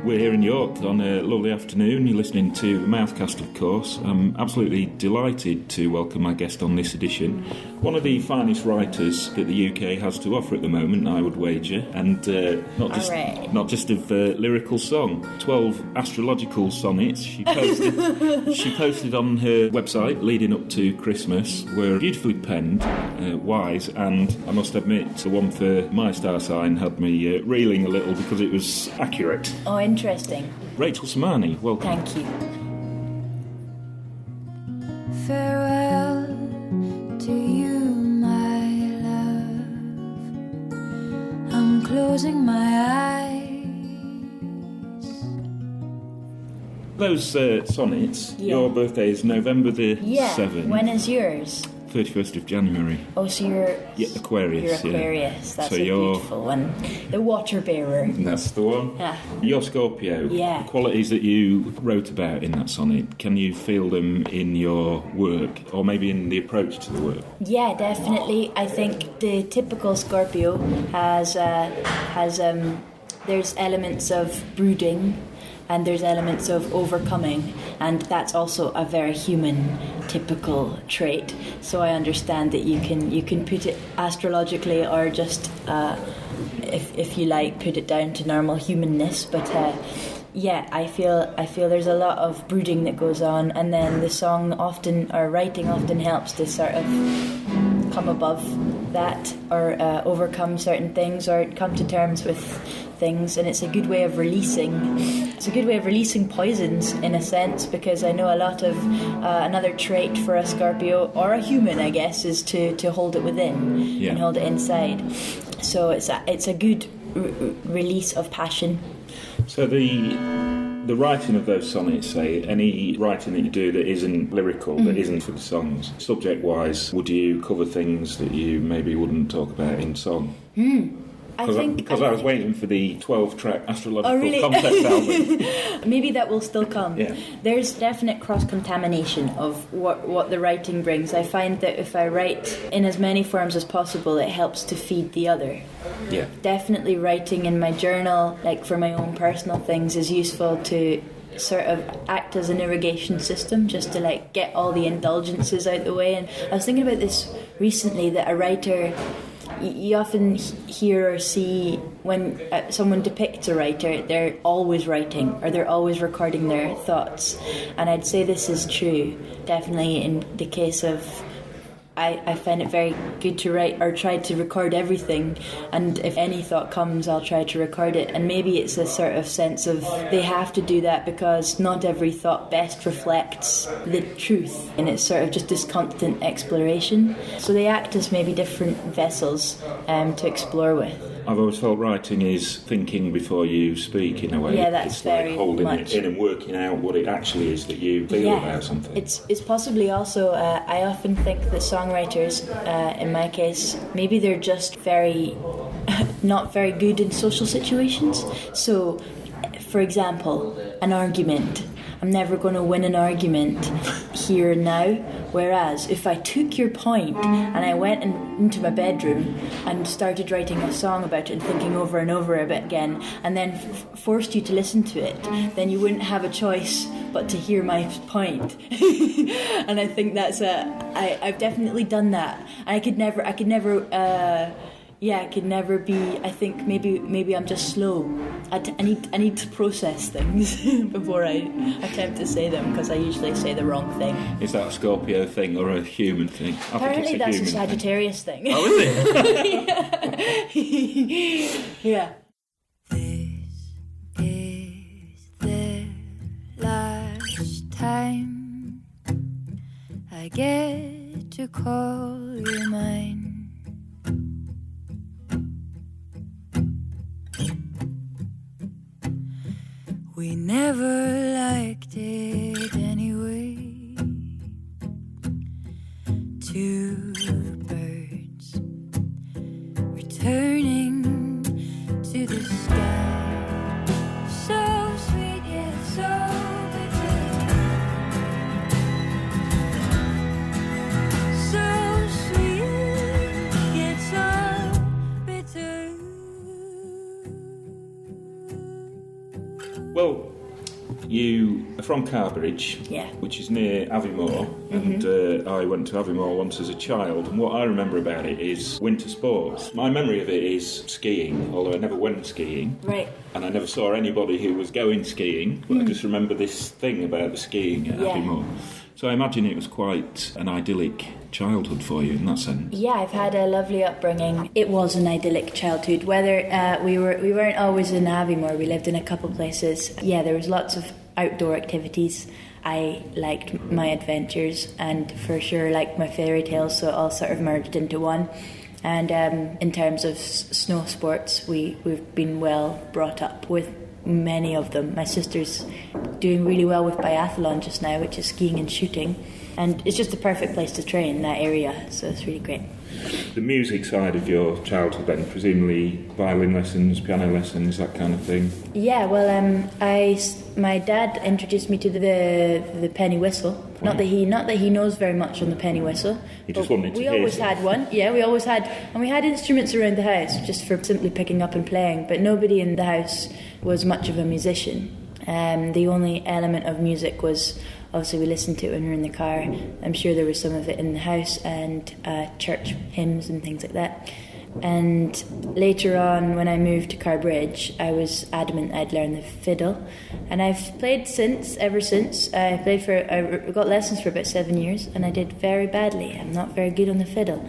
We're here in York on a lovely afternoon. You're listening to the Mouthcast, of course. I'm absolutely delighted to welcome my guest on this edition. One of the finest writers that the UK has to offer at the moment, I would wager, and not just of lyrical song. 12 astrological sonnets she posted on her website leading up to Christmas were beautifully penned, wise, and I must admit the one for my star sign had me reeling a little because it was accurate. Oh, interesting. Rachel Sermanni, welcome. Thank you. Farewell to you, my love. I'm closing my eyes. Those sonnets, your birthday is November the 7th. When is yours? 31st of January. Oh, so you're Aquarius. You're Aquarius. Yeah. That's a beautiful one. The water bearer. That's the one. Yeah. You're Scorpio. Yeah. The qualities that you wrote about in that sonnet, can you feel them in your work, or maybe in the approach to the work? Yeah, definitely. I think the typical Scorpio has there's elements of brooding, and there's elements of overcoming, and that's also a very human typical trait. So I understand that you can put it astrologically, or just if you like, put it down to normal humanness. But I feel there's a lot of brooding that goes on, and then the song writing often helps to sort of come above that, or overcome certain things, or come to terms with things. And it's a good way of releasing poisons, in a sense, because I know a lot of another trait for a Scorpio, or a human, I guess, is to hold it within and hold it inside. So it's a good release of passion. So the writing of those sonnets, say, any writing that you do that isn't lyrical, that isn't for the songs, subject-wise, would you cover things that you maybe wouldn't talk about in song? Because I was waiting for the 12-track astrological concept album. Maybe that will still come. Yeah. There's definite cross-contamination of what the writing brings. I find that if I write in as many forms as possible, it helps to feed the other. Yeah. Definitely writing in my journal, like for my own personal things, is useful to sort of act as an irrigation system, just to like get all the indulgences out the way. And I was thinking about this recently, that a writer, you often hear or see when someone depicts a writer, they're always writing, or they're always recording their thoughts. And I'd say this is true, definitely in the case of, I find it very good to write, or try to record everything, and if any thought comes, I'll try to record it. And maybe it's a sort of sense of they have to do that because not every thought best reflects the truth, and it's sort of just this constant exploration. So they act as maybe different vessels to explore with. I've always felt writing is thinking before you speak, in a way. Yeah, that's it's very like holding much. it in and working out what it actually is that you feel about something. It's possibly also, I often think that songwriters, in my case, maybe they're just not very good in social situations. So, for example, an argument. I'm never going to win an argument here and now. Whereas if I took your point and I went into my bedroom and started writing a song about it and thinking over and over it again, and then forced you to listen to it, then you wouldn't have a choice but to hear my point. And I think that's I've definitely done that. And I could never be. I think maybe I'm just slow. I need to process things before I attempt to say them, because I usually say the wrong thing. Is that a Scorpio thing or a human thing? Apparently that's a Sagittarius thing. Oh, is it? Yeah. This is the last time I get to call you mine. We never liked it anyway. Two birds returning to the sky. So sweet yet so bitter. So sweet yet so bitter. Well, you are from Carbridge, Yeah. which is near Aviemore, and I went to Aviemore once as a child, and what I remember about it is winter sports. My memory of it is skiing, although I never went skiing, Right. and I never saw anybody who was going skiing, but I just remember this thing about the skiing at Yeah. Aviemore. So I imagine it was quite an idyllic childhood for you in that sense. Yeah, I've had a lovely upbringing. It was an idyllic childhood. Whether we weren't always in Aviemore, we lived in a couple places. Yeah, there was lots of outdoor activities. I liked my adventures and for sure liked my fairy tales, so it all sort of merged into one. And in terms of snow sports, we've been well brought up with many of them. My sister's doing really well with biathlon just now, which is skiing and shooting. And it's just the perfect place to train, that area, so it's really great. The music side of your childhood then, presumably violin lessons, piano lessons, that kind of thing? Yeah, well, my dad introduced me to the penny whistle. Wow. Not that he knows very much on the penny whistle. He just but wanted to we hear always some. had one. Yeah, we always had, and we had instruments around the house just for simply picking up and playing. But nobody in the house was much of a musician. The only element of music was obviously we listened to it when we were in the car. I'm sure there was some of it in the house and church hymns and things like that. And later on, when I moved to Carbridge, I was adamant I'd learn the fiddle, and I've played ever since. I got lessons for about 7 years, and I did very badly. I'm not very good on the fiddle,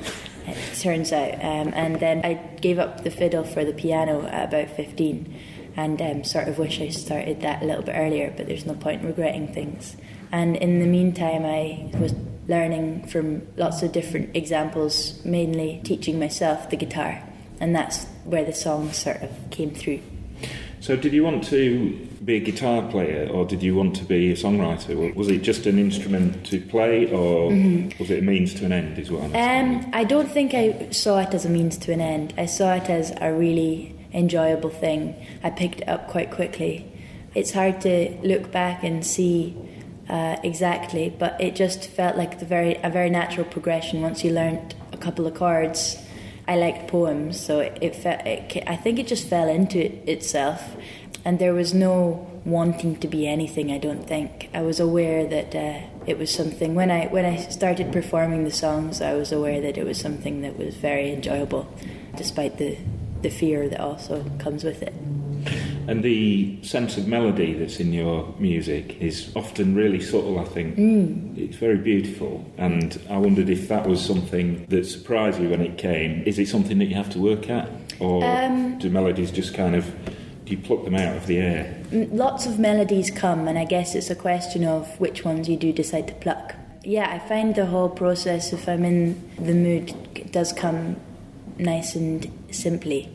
it turns out. And then I gave up the fiddle for the piano at about 15, and sort of wish I started that a little bit earlier, but there's no point in regretting things. And in the meantime, I was learning from lots of different examples, mainly teaching myself the guitar, and that's where the songs sort of came through. So did you want to be a guitar player, or did you want to be a songwriter? Was it just an instrument to play, or was it a means to an end, is what I'm asking? I don't think I saw it as a means to an end. I saw it as a really enjoyable thing. I picked it up quite quickly. It's hard to look back and see exactly, but it just felt like a very natural progression. Once you learnt a couple of chords, I liked poems, so I think it just fell into itself, and there was no wanting to be anything. I don't think I was aware that it was something. When I started performing the songs, I was aware that it was something that was very enjoyable, despite the fear that also comes with it. And the sense of melody that's in your music is often really subtle, I think. It's very beautiful, and I wondered if that was something that surprised you when it came. Is it something that you have to work at, or do melodies just do you pluck them out of the air? Lots of melodies come, and I guess it's a question of which ones you do decide to pluck. Yeah, I find the whole process, if I'm in the mood, it does come nice and simply,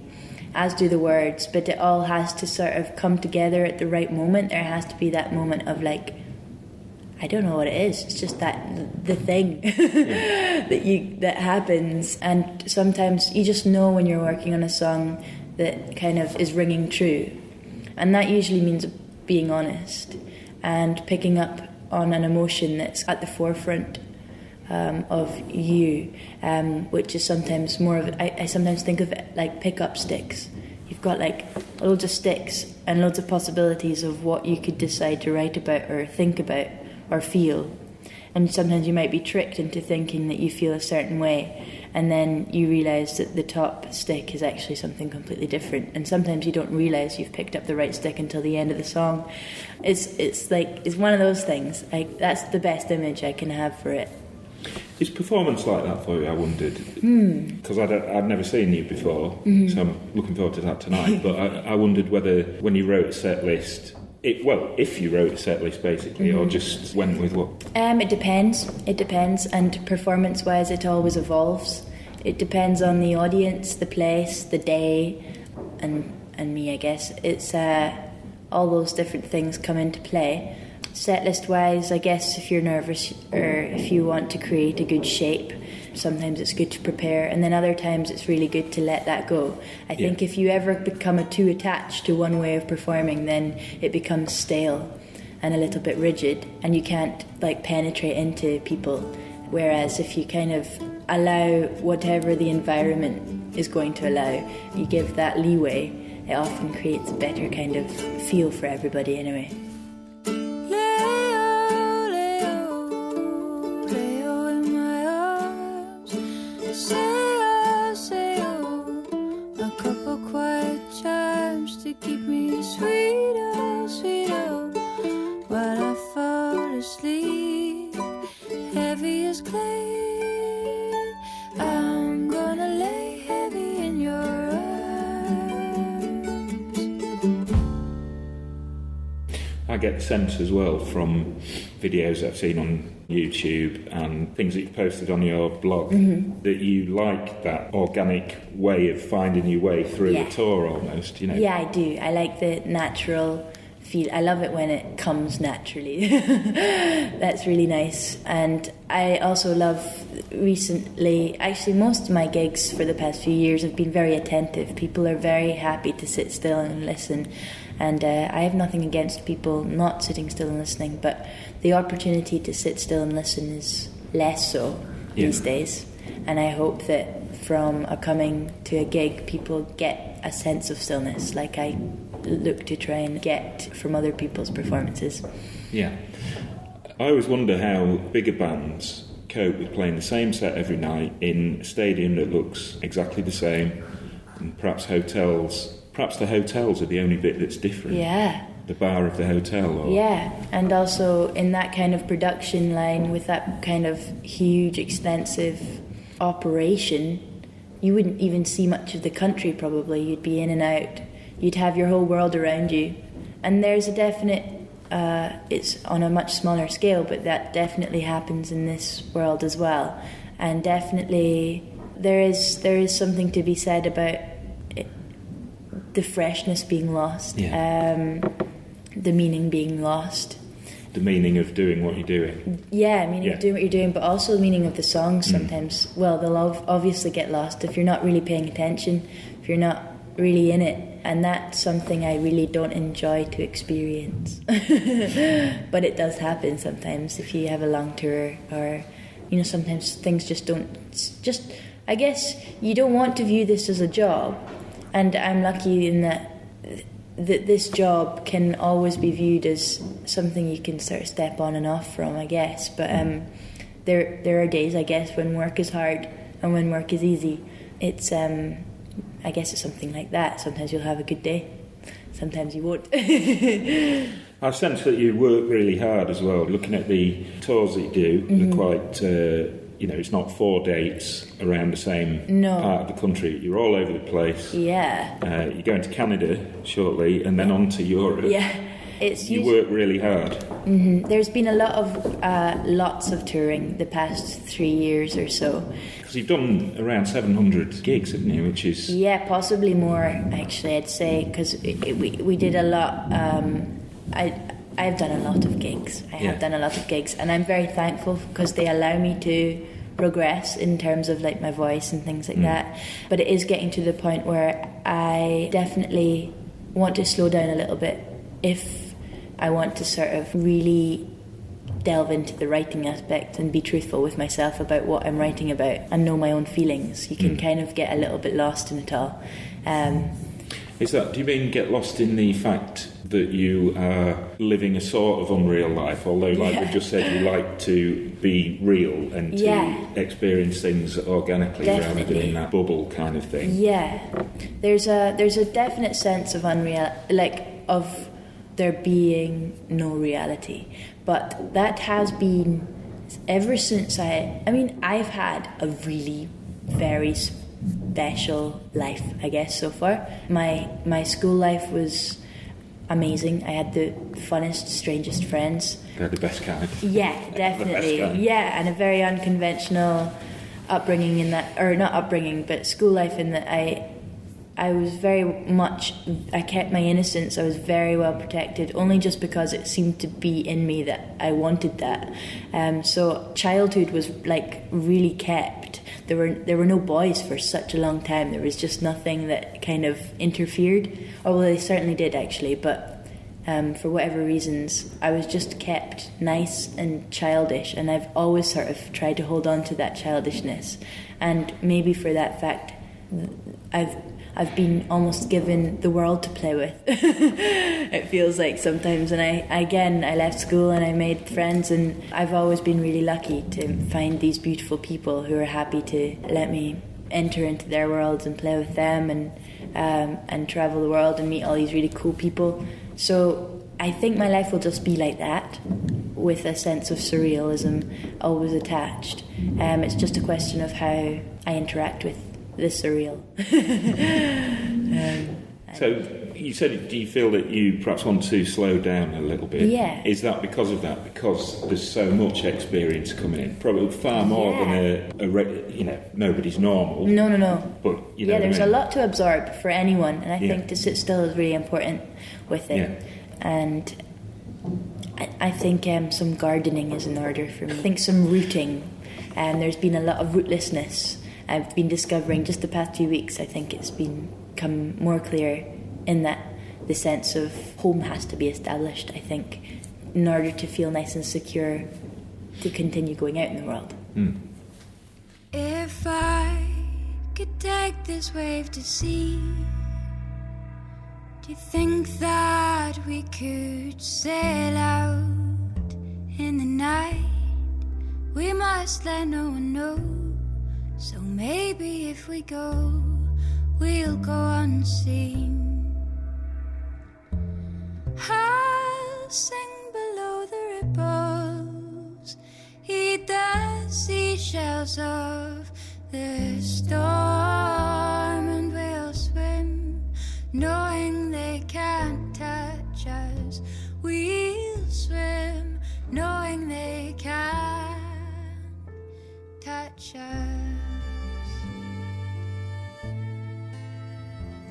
as do the words, but it all has to sort of come together at the right moment. There has to be that moment of like, I don't know what it is, it's just that the thing that happens. And sometimes you just know when you're working on a song that kind of is ringing true, and that usually means being honest and picking up on an emotion that's at the forefront of you, which is sometimes more of, I sometimes think of it like pick-up sticks. You've got like loads of sticks and loads of possibilities of what you could decide to write about or think about or feel, and sometimes you might be tricked into thinking that you feel a certain way, and then you realise that the top stick is actually something completely different, and sometimes you don't realise you've picked up the right stick until the end of the song. It's one of those things. Like, that's the best image I can have for it. Is performance like that for you, I wondered? Because I'd never seen you before, so I'm looking forward to that tonight. But I wondered whether, when you wrote a set list, if you wrote a set list basically, or just went with what? It depends, and performance-wise it always evolves. It depends on the audience, the place, the day, and me, I guess. It's all those different things come into play. Setlist wise, I guess if you're nervous or if you want to create a good shape, sometimes it's good to prepare, and then other times it's really good to let that go. I think if you ever become too attached to one way of performing, then it becomes stale and a little bit rigid, and you can't like penetrate into people. Whereas if you kind of allow whatever the environment is going to allow, you give that leeway, it often creates a better kind of feel for everybody anyway. Leo, Leo, Leo in my arms. Say oh, a couple quiet chimes to keep me sweet, oh, while I fall asleep, heavy as clay. I'm gonna lay heavy in your arms. I get the sense as well from videos I've seen on YouTube and things that you've posted on your blog that you like that organic way of finding your way through a tour almost, you know. Yeah, I do. I like the natural feel. I love it when it comes naturally. That's really nice. And I also love recently, actually most of my gigs for the past few years have been very attentive. People are very happy to sit still and listen. And I have nothing against people not sitting still and listening, but the opportunity to sit still and listen is less so these days. And I hope that from a coming to a gig, people get a sense of stillness, like I look to try and get from other people's performances. Yeah. I always wonder how bigger bands cope with playing the same set every night in a stadium that looks exactly the same, and perhaps the hotels are the only bit that's different. Yeah. The bar of the hotel. Or... Yeah, and also in that kind of production line with that kind of huge, extensive operation, you wouldn't even see much of the country probably. You'd be in and out. You'd have your whole world around you. And there's a definite, it's on a much smaller scale, but that definitely happens in this world as well. And definitely there is something to be said about the freshness being lost, the meaning being lost. The meaning of doing what you're doing. Yeah, meaning of doing what you're doing, but also the meaning of the songs sometimes. Well, they'll obviously get lost if you're not really paying attention, if you're not really in it. And that's something I really don't enjoy to experience. But it does happen sometimes if you have a long tour, or, you know, sometimes things just don't... I guess you don't want to view this as a job. And I'm lucky in that this job can always be viewed as something you can sort of step on and off from, I guess. But there are days, I guess, when work is hard and when work is easy. It's I guess it's something like that. Sometimes you'll have a good day, sometimes you won't. I sense that you work really hard as well. Looking at the tours that you do, they're quite... it's not 4 dates around the same part of the country. You're all over the place. Yeah. You're going to Canada shortly and then on to Europe. Yeah. You work really hard. Mm-hmm. There's been a lot of lots of touring the past 3 years or so. Because you've done around 700 gigs, haven't you? Which is... Yeah, possibly more, actually, I'd say, because we did a lot... I've done a lot of gigs. I have done a lot of gigs, and I'm very thankful because they allow me to progress in terms of like my voice and things like that. But it is getting to the point where I definitely want to slow down a little bit if I want to sort of really delve into the writing aspect and be truthful with myself about what I'm writing about and know my own feelings. You can kind of get a little bit lost in it all. Do you mean get lost in the fact that you are living a sort of unreal life, although like we just said, you like to be real and to experience things organically rather than in that bubble kind of thing? Yeah. There's a definite sense of of there being no reality. But that has been ever since I've had a really very special life, I guess, so far. My school life was amazing. I had the funnest, strangest friends. They're the best kind. Yeah, definitely. Yeah, and a very unconventional upbringing in that, or not upbringing, but school life in that I was very much, I kept my innocence. I was very well protected, only just because it seemed to be in me that I wanted that. So childhood was like really kept. There were no boys for such a long time. There was just nothing that kind of interfered. Well, they certainly did actually, but for whatever reasons, I was just kept nice and childish, and I've always sort of tried to hold on to that childishness. And maybe for that fact, I've been almost given the world to play with. It feels like sometimes. And I left school and I made friends, and I've always been really lucky to find these beautiful people who are happy to let me enter into their worlds and play with them, and travel the world and meet all these really cool people. So I think my life will just be like that, with a sense of surrealism always attached. It's just a question of how I interact with the surreal. So you said, do you feel that you perhaps want to slow down a little bit? Yeah. Is that because of that? Because there's so much experience coming in, probably far more than nobody's normal. No. But there's a lot to absorb for anyone, and I think to sit still is really important with it. Yeah. And I think some gardening is in order for me. I think some rooting. There's been a lot of rootlessness I've been discovering just the past few weeks. I think it's become more clear in that the sense of home has to be established, I think, in order to feel nice and secure to continue going out in the world. If I could take this wave to sea, do you think that we could sail out in the night? We must let no one know. So maybe if we go, we'll go unseen. I'll sing below the ripples, eat the seashells of the storm, and we'll swim, knowing they can't touch us. We'll swim, knowing they can't touch us.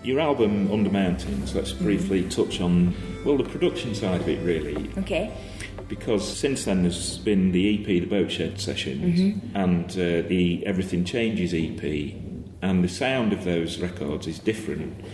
Your album Under Mountains, let's briefly touch on, the production side of it really. Okay. Because since then there's been the EP, the Boatshed Sessions, and the Everything Changes EP, and the sound of those records is different.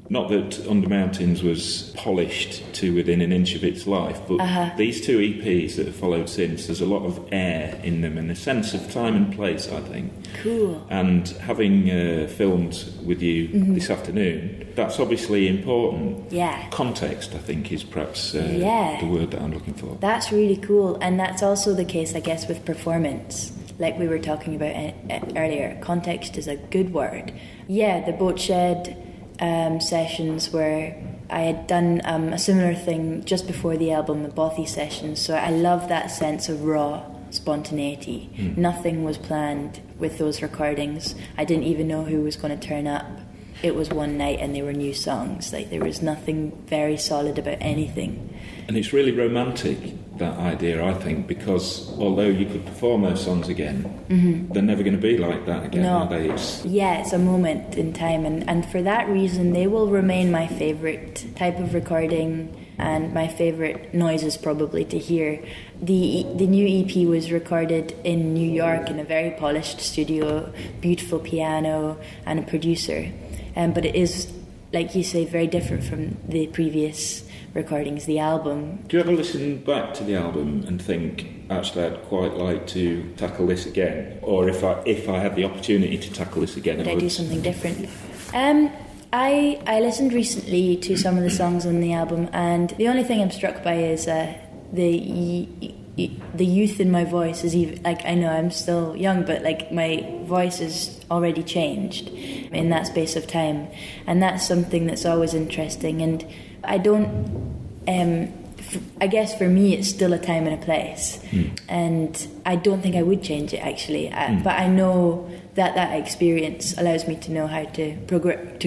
Not that Under Mountains was polished to within an inch of its life, but these two EPs that have followed since, there's a lot of air in them and a sense of time and place, I think. Cool. And having filmed with you this afternoon, that's obviously important. Yeah. Context, I think, is perhaps the word that I'm looking for. That's really cool, and that's also the case, I guess, with performance. Like we were talking about earlier, context is a good word. Yeah, the Boatshed sessions where I had done a similar thing just before the album, the Bothy sessions, so I love that sense of raw spontaneity. Nothing was planned with those recordings. I didn't even know who was going to turn up. It was one night and they were new songs. Like, there was nothing very solid about anything. And it's really romantic, that idea, I think, because although you could perform those songs again, they're never going to be like that again, are they? It's a moment in time, and for that reason they will remain my favourite type of recording and my favourite noises probably to hear. The new EP was recorded in New York in a very polished studio, beautiful piano and a producer, but it is, like you say, very different from the previous recordings, the album. Do you ever listen back to the album and think, actually, I'd quite like to tackle this again? Or if I had the opportunity to tackle this again, would I do something different? I listened recently to some of the songs on the album, and the only thing I'm struck by is the youth in my voice is even, like, I know I'm still young, but like my voice has already changed in that space of time, and that's something that's always interesting. And I don't, I guess for me it's still a time and a place, and I don't think I would change it actually, but I know that experience allows me to know how to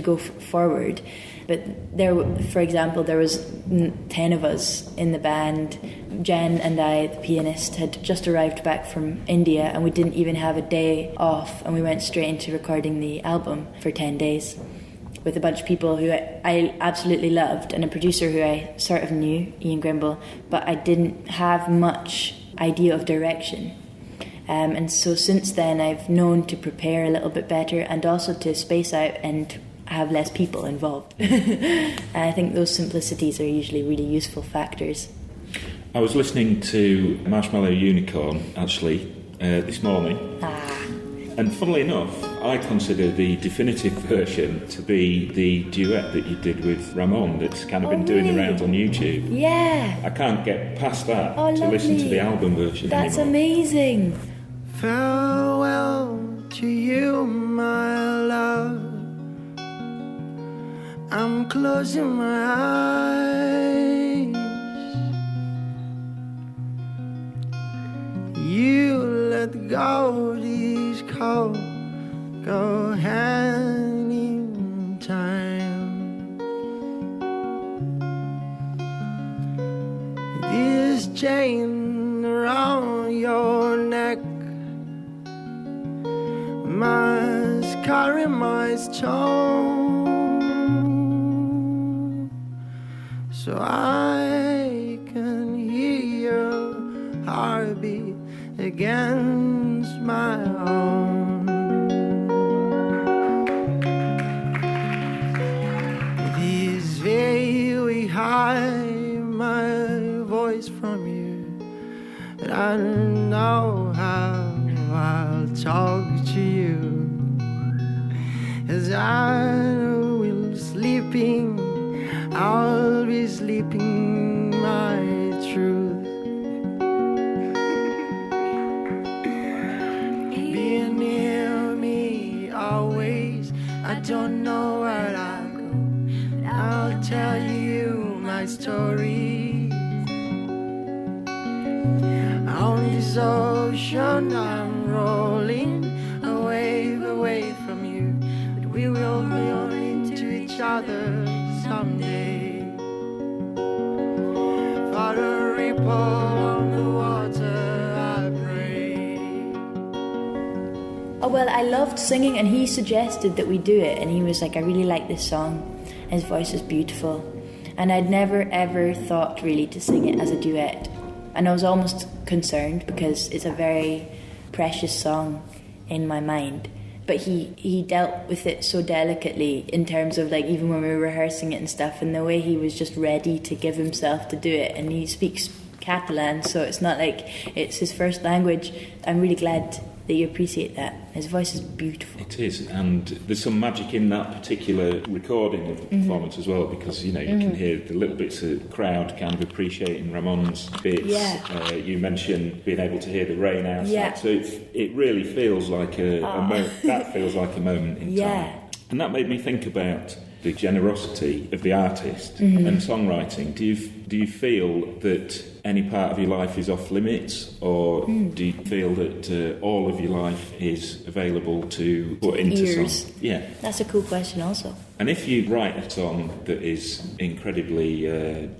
go forward. But there, for example, there was 10 of us in the band. Jen and I, the pianist, had just arrived back from India, and we didn't even have a day off, and we went straight into recording the album for 10 days with a bunch of people who I absolutely loved, and a producer who I sort of knew, Ian Grimble, but I didn't have much idea of direction. And so since then I've known to prepare a little bit better, and also to space out and have less people involved. And I think those simplicities are usually really useful factors. I was listening to Marshmallow Unicorn, actually, this morning. And funnily enough, I consider the definitive version to be the duet that you did with Ramon that's kind of been doing the rounds on YouTube. Yeah. I can't get past that to Lovely. listen to the album version That's anymore. amazing. Farewell to you, my love. I'm closing my eyes. You let go, these cold go hand in time. This chain around your neck must carry my stone, so I can hear your heartbeat against my own. It is very high, my voice from you, but I know how I'll talk to you, as I will sleeping, I'll be sleeping my truth. Be near me always, I don't know where I'll go, but I'll tell you my story. On this ocean I'm rolling away from you, but we will run into each other someday. For the ripple on the water I pray. Oh, well, I loved singing, and he suggested that we do it, and he was like, I really like this song. His voice is beautiful. And I'd never ever thought really to sing it as a duet. And I was almost concerned because it's a very precious song in my mind. But he dealt with it so delicately in terms of, like, even when we were rehearsing it and stuff, and the way he was just ready to give himself to do it. And he speaks Catalan, so it's not like it's his first language. I'm really glad that you appreciate that. His voice is beautiful. It is, and there's some magic in that particular recording of the performance as well, because, you know, you can hear the little bits of the crowd kind of appreciating Ramon's bits. Yeah. You mentioned being able to hear the rain outside, Yeah. so it really feels like that feels like a moment in time. And that made me think about the generosity of the artist and songwriting. Do you feel that any part of your life is off limits, or do you feel that all of your life is available to put into ears. song? Yeah. That's a cool question also. And if you write a song that is incredibly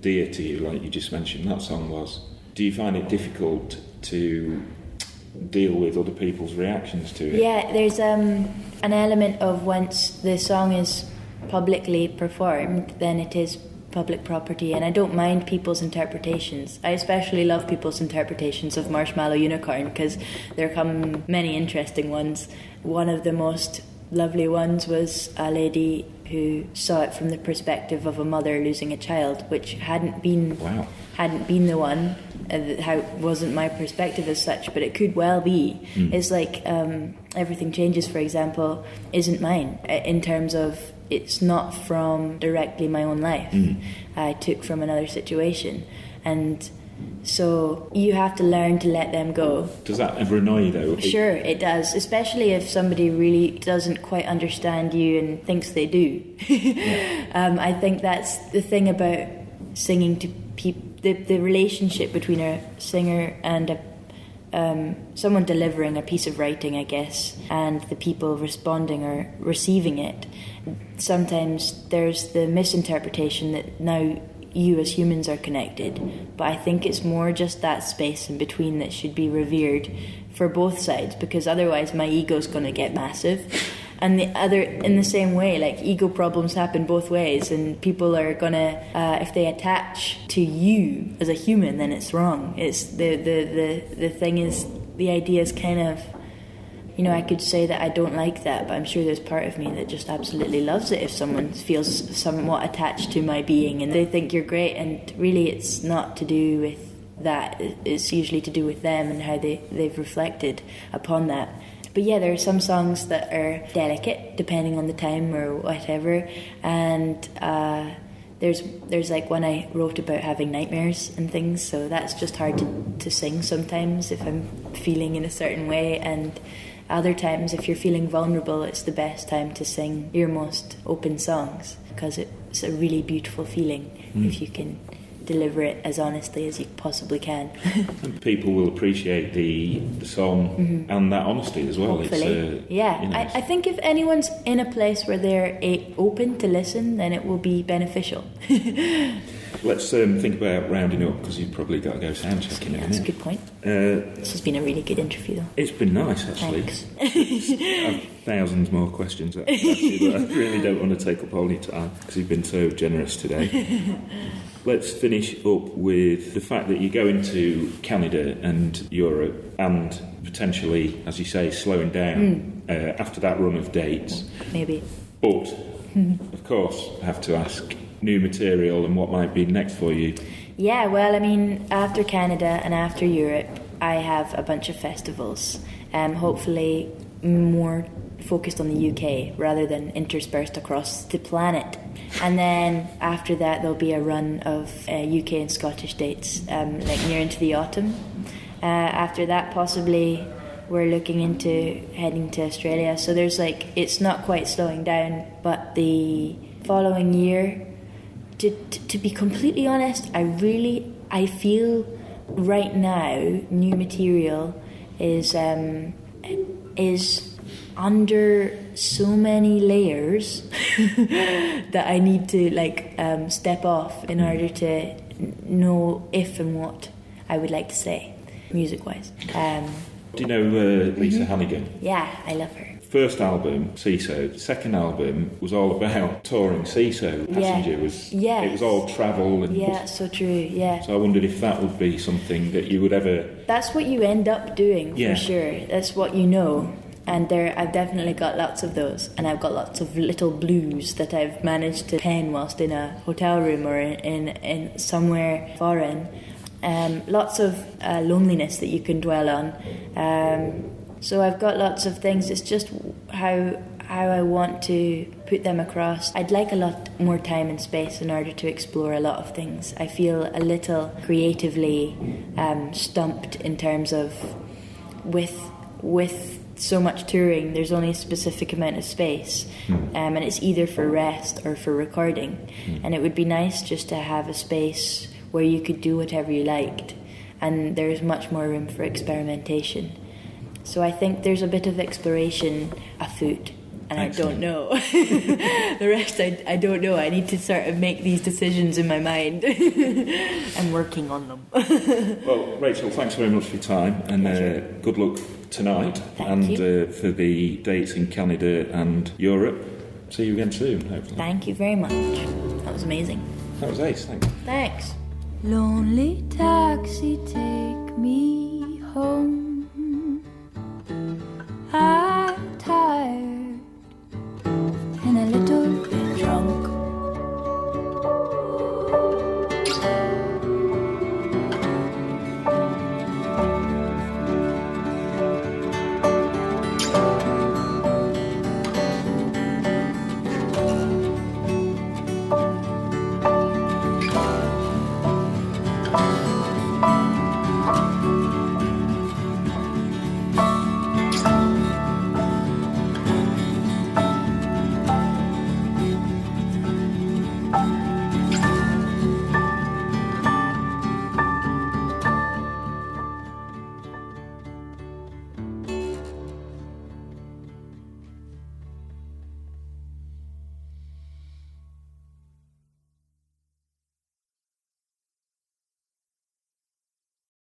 dear to you, like you just mentioned that song was, do you find it difficult to deal with other people's reactions to it? Yeah, there's an element of once the song is publicly performed, then it is public property, and I don't mind people's interpretations. I especially love people's interpretations of Marshmallow Unicorn, because there come many interesting ones. One of the most lovely ones was a lady who saw it from the perspective of a mother losing a child, which hadn't been the one. How wasn't my perspective as such, but it could well be. It's like Everything Changes, for example, isn't mine in terms of it's not from directly my own life. I took from another situation, and so you have to learn to let them go. Does that ever annoy you though? Sure, it does, especially if somebody really doesn't quite understand you and thinks they do. I think that's the thing about singing to people, the relationship between a singer and someone delivering a piece of writing, I guess, and the people responding or receiving it. Sometimes there's the misinterpretation that now you as humans are connected, but I think it's more just that space in between that should be revered for both sides, because otherwise my ego's going to get massive. And the other, in the same way, like, ego problems happen both ways, and people are gonna, if they attach to you as a human, then it's wrong. It's the thing is, the idea is kind of, you know, I could say that I don't like that, but I'm sure there's part of me that just absolutely loves it if someone feels somewhat attached to my being and they think you're great, and really it's not to do with that. It's usually to do with them and how they've reflected upon that. But yeah, there are some songs that are delicate, depending on the time or whatever. And there's like one I wrote about having nightmares and things, so that's just hard to sing sometimes if I'm feeling in a certain way. And other times, if you're feeling vulnerable, it's the best time to sing your most open songs, because it's a really beautiful feeling if you can deliver it as honestly as you possibly can. And people will appreciate the song and that honesty as well. Hopefully. It's, yeah, you know, I think if anyone's in a place where they're open to listen, then it will be beneficial. Let's think about rounding up, because you've probably got to go sound checking in a That's a minute. good point. This has been a really good interview, though. It's been nice, actually. Thanks. I have thousands more questions to ask you, but I really don't want to take up all your time, because you've been so generous today. Let's finish up with the fact that you're going to Canada and Europe, and potentially, as you say, slowing down after that run of dates. Maybe. But, of course, I have to ask, new material and what might be next for you. Yeah, well, I mean, after Canada and after Europe, I have a bunch of festivals, hopefully more focused on the UK rather than interspersed across the planet. And then after that, there'll be a run of UK and Scottish dates, like near into the autumn. After that, possibly, we're looking into heading to Australia. So there's it's not quite slowing down, but the following year, to be completely honest, I feel right now new material is under so many layers that I need to step off in order to know if and what I would like to say, music-wise. Do you know Lisa Hannigan? Yeah, I love her. First album, CISO. Second album was all about touring CISO. Passenger it was all travel. And yeah, so true, yeah. So I wondered if that would be something that you would ever... That's what you end up doing, for sure. That's what you know. And I've definitely got lots of those. And I've got lots of little blues that I've managed to pen whilst in a hotel room or in somewhere foreign. Lots of loneliness that you can dwell on. So I've got lots of things. It's just how I want to put them across. I'd like a lot more time and space in order to explore a lot of things. I feel a little creatively stumped in terms of with so much touring, there's only a specific amount of space, and it's either for rest or for recording. And it would be nice just to have a space where you could do whatever you liked, and there's much more room for experimentation. So I think there's a bit of exploration afoot, and Excellent. I don't know. The rest I don't know. I need to sort of make these decisions in my mind. I'm working on them. Well, Rachel, thanks very much for your time, and good luck tonight. Thank you. For the dates in Canada and Europe. See you again soon, hopefully. Thank you very much. That was amazing. That was ace, thanks. Thanks. Lonely taxi, take me home.